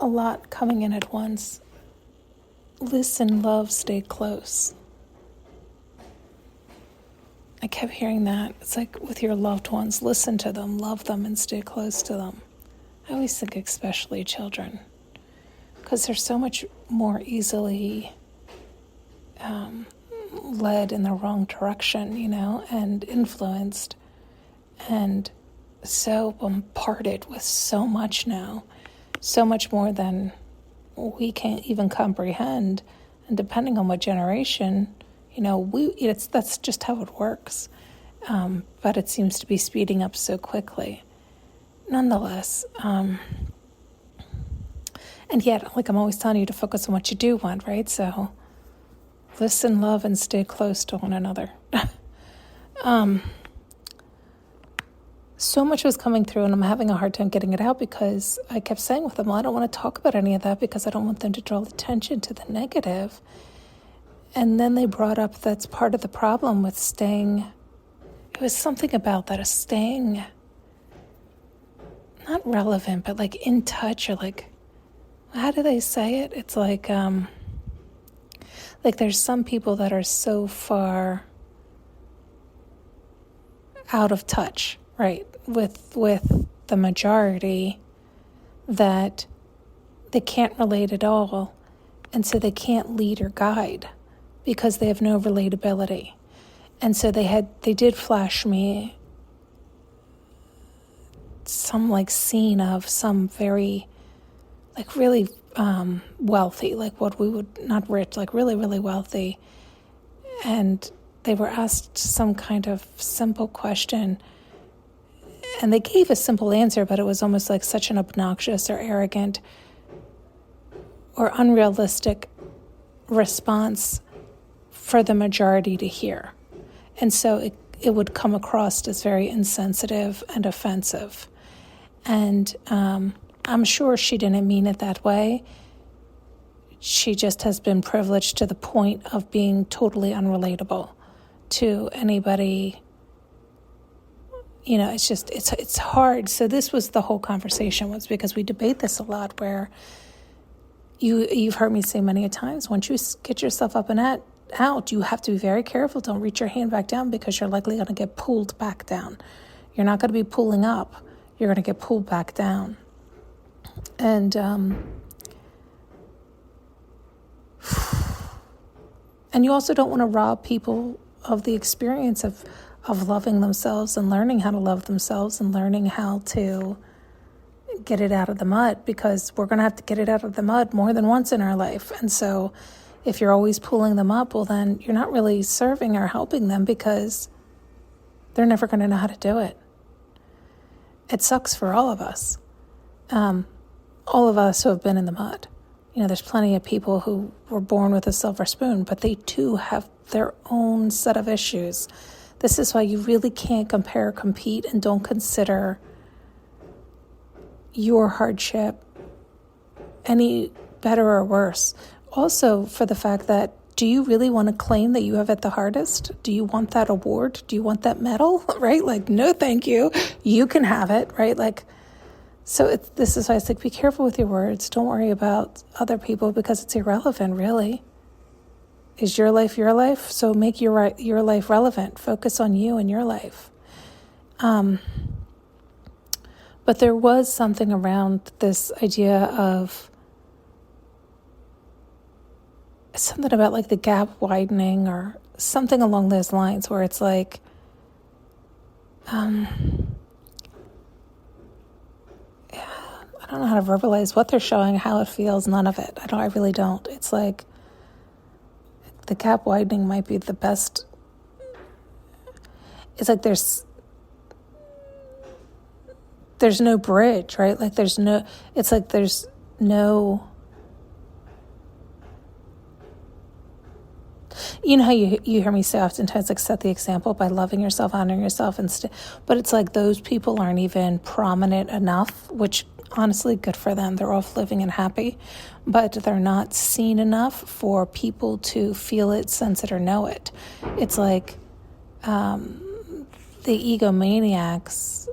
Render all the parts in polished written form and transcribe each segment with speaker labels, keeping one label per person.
Speaker 1: a lot coming in at once. Listen, love, stay close. I kept hearing that. It's like with your loved ones, listen to them, love them, and stay close to them. I always think especially children, because they're so much more easily led in the wrong direction, and influenced, and so bombarded with so much now, so much more than we can't even comprehend. And depending on what generation, that's just how it works. But it seems to be speeding up so quickly. Nonetheless, and yet, like I'm always telling you to focus on what you do want, right? So listen, love, and stay close to one another. So much was coming through, and I'm having a hard time getting it out because I kept saying with them, well, I don't want to talk about any of that because I don't want them to draw attention to the negative. And then they brought up that's part of the problem with staying. It was something about that, of staying not relevant, but like in touch, or like, how do they say it? It's like there's some people that are so far out of touch, right, with the majority, that they can't relate at all, and so they can't lead or guide because they have no relatability. And so they did flash me some like scene of some very like really wealthy, like what we would, not rich, like really, really wealthy. And they were asked some kind of simple question, and they gave a simple answer, but it was almost like such an obnoxious or arrogant or unrealistic response for the majority to hear. And so it would come across as very insensitive and offensive. And I'm sure she didn't mean it that way. She just has been privileged to the point of being totally unrelatable to anybody. It's just, it's hard. So this was the whole conversation, was because we debate this a lot, where you've heard me say many a times, once you get yourself up and out, you have to be very careful. Don't reach your hand back down, because you're likely going to get pulled back down. You're not going to be pulling up. You're going to get pulled back down. And you also don't want to rob people of the experience of loving themselves and learning how to love themselves and learning how to get it out of the mud, because we're going to have to get it out of the mud more than once in our life. And so if you're always pulling them up, well, then you're not really serving or helping them, because they're never going to know how to do it. It sucks for all of us. All of us who have been in the mud. There's plenty of people who were born with a silver spoon, but they too have their own set of issues. This is why you really can't compare or compete, and don't consider your hardship any better or worse. Also, for the fact that, do you really want to claim that you have it the hardest? Do you want that award? Do you want that medal? Right? Like, no, thank you. You can have it, right? Like, so this is why it's like, be careful with your words. Don't worry about other people, because it's irrelevant, really. Is your life your life? So make your life relevant. Focus on you and your life. But there was something around this idea of something about like the gap widening, or something along those lines, where it's like, I don't know how to verbalize what they're showing, how it feels, none of it. I really don't. It's like the gap widening might be the best. It's like there's no bridge, right? Like it's like there's no, how you hear me say oftentimes, like, set the example by loving yourself, honoring yourself, but it's like those people aren't even prominent enough, which honestly, good for them. They're off living and happy, but they're not seen enough for people to feel it, sense it, or know it. It's like the egomaniacs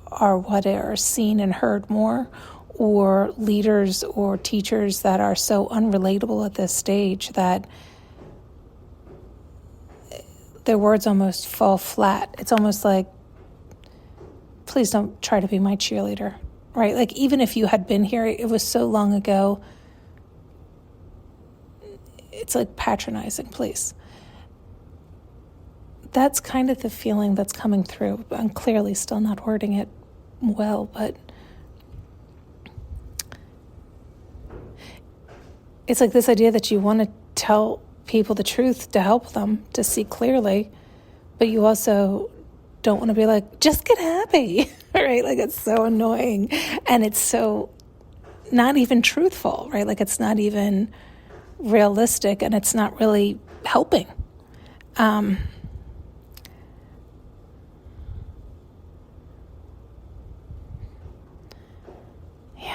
Speaker 1: are what are seen and heard more, or leaders or teachers that are so unrelatable at this stage that their words almost fall flat. It's almost like, please don't try to be my cheerleader, right? Like, even if you had been here, it was so long ago. It's like patronizing, please. That's kind of the feeling that's coming through. I'm clearly still not wording it well, but it's like this idea that you want to tell people the truth to help them to see clearly, but you also don't want to be like, just get happy, right? Like, it's so annoying, and it's so not even truthful, right? Like, it's not even realistic, and it's not really helping.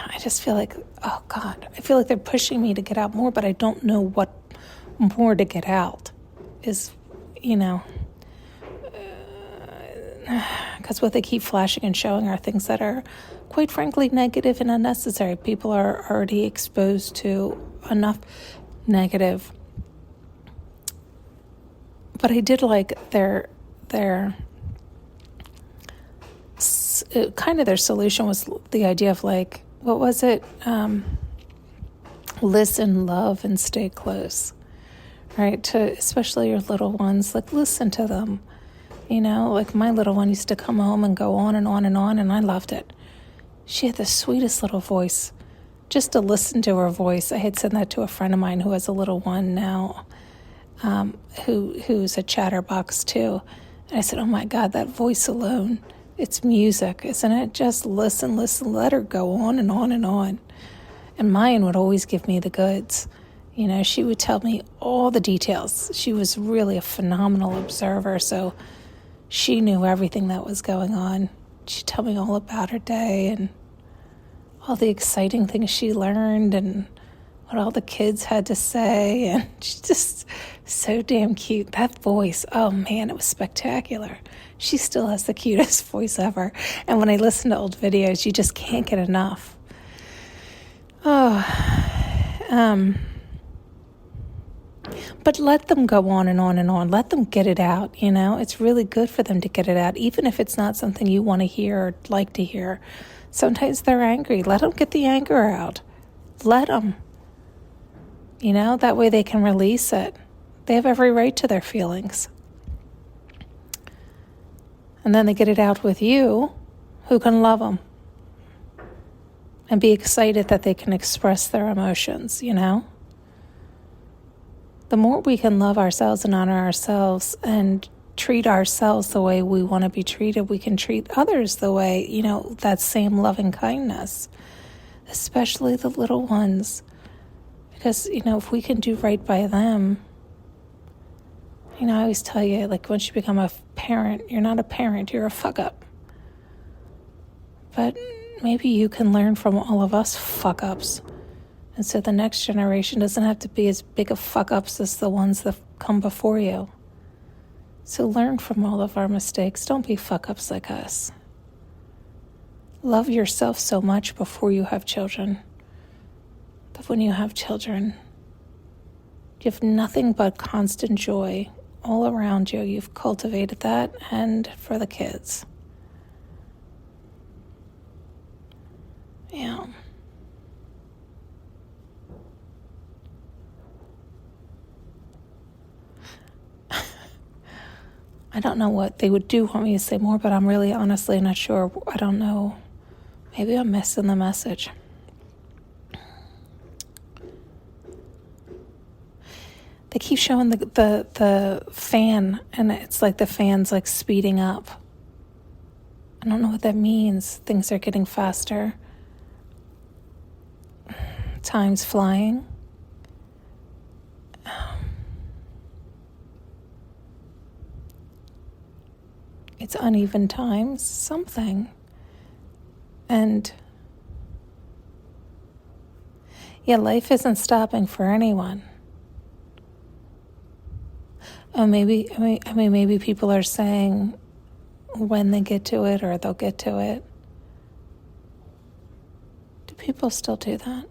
Speaker 1: I just feel like, oh God, I feel like they're pushing me to get out more, but I don't know what more to get out is, because what they keep flashing and showing are things that are, quite frankly, negative and unnecessary. People are already exposed to enough negative. But I did like their kind of their solution was the idea of, like, what was it? Listen, love, and stay close, right? To especially your little ones, like, listen to them. Like, my little one used to come home and go on and on and on, and I loved it. She had the sweetest little voice. Just to listen to her voice, I had said that to a friend of mine who has a little one now, who's a chatterbox too. And I said, oh my God, that voice alone, it's music, isn't it? Just listen, let her go on and on and on. And Mayan would always give me the goods. She would tell me all the details. She was really a phenomenal observer, so she knew everything that was going on. She'd tell me all about her day and all the exciting things she learned and what all the kids had to say. And she's just so damn cute. That voice, oh man, it was spectacular. She still has the cutest voice ever. And when I listen to old videos, you just can't get enough. But let them go on and on and on. Let them get it out, It's really good for them to get it out, even if it's not something you want to hear or like to hear. Sometimes they're angry. Let them get the anger out. Let them. That way they can release it. They have every right to their feelings. And then they get it out with you, who can love them and be excited that they can express their emotions, The more we can love ourselves and honor ourselves and treat ourselves the way we want to be treated, we can treat others the way, that same loving kindness, especially the little ones. Because, if we can do right by them, I always tell you, like, once you become a parent, you're not a parent, you're a fuck up. But maybe you can learn from all of us fuck ups. And so the next generation doesn't have to be as big of fuck ups as the ones that come before you. So learn from all of our mistakes. Don't be fuck ups like us. Love yourself so much before you have children. But when you have children, you have nothing but constant joy all around you. You've cultivated that, and for the kids. Yeah. I don't know what they would do want me to say more, but I'm really honestly not sure. I don't know. Maybe I'm missing the message. They keep showing the fan, and it's like the fan's like speeding up. I don't know what that means. Things are getting faster. Time's flying. It's uneven times, something. And yeah, life isn't stopping for anyone. Maybe people are saying when they get to it or they'll get to it. people still do that.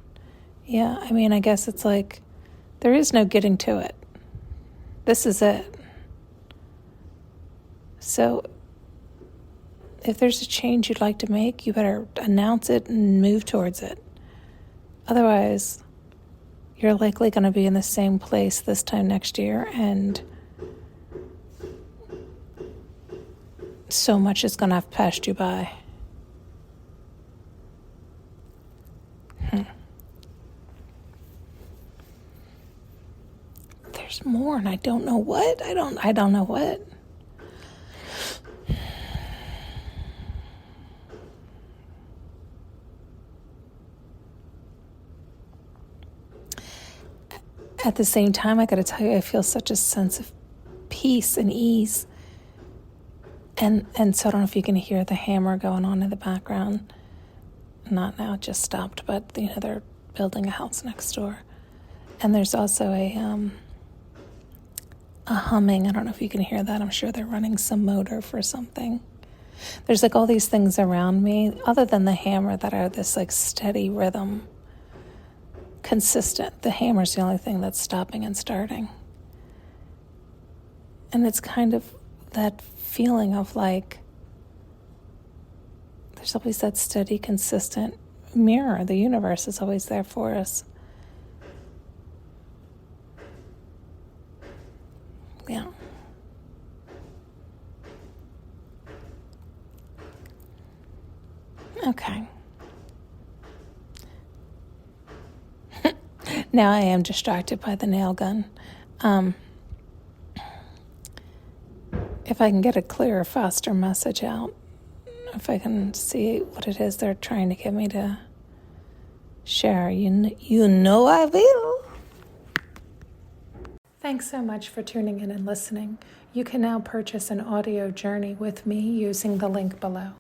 Speaker 1: Yeah, I mean, I guess it's like there is no getting to it. This is it. So if there's a change you'd like to make, you better announce it and move towards it. Otherwise, you're likely going to be in the same place this time next year, and so much is going to have passed you by. There's more, and I don't know what. I don't know what. At the same time, I got to tell you, I feel such a sense of peace and ease. And so I don't know if you can hear the hammer going on in the background. Not now, it just stopped, but they're building a house next door. And there's also a humming. I don't know if you can hear that. I'm sure they're running some motor for something. There's like all these things around me, other than the hammer, that are this like steady rhythm. Consistent. The hammer's the only thing that's stopping and starting. And it's kind of that feeling of like there's always that steady, consistent mirror. The universe is always there for us. Yeah. Okay. Now I am distracted by the nail gun. If I can get a clearer, faster message out, if I can see what it is they're trying to get me to share, you know I will. Thanks so much for tuning in and listening. You can now purchase an audio journey with me using the link below.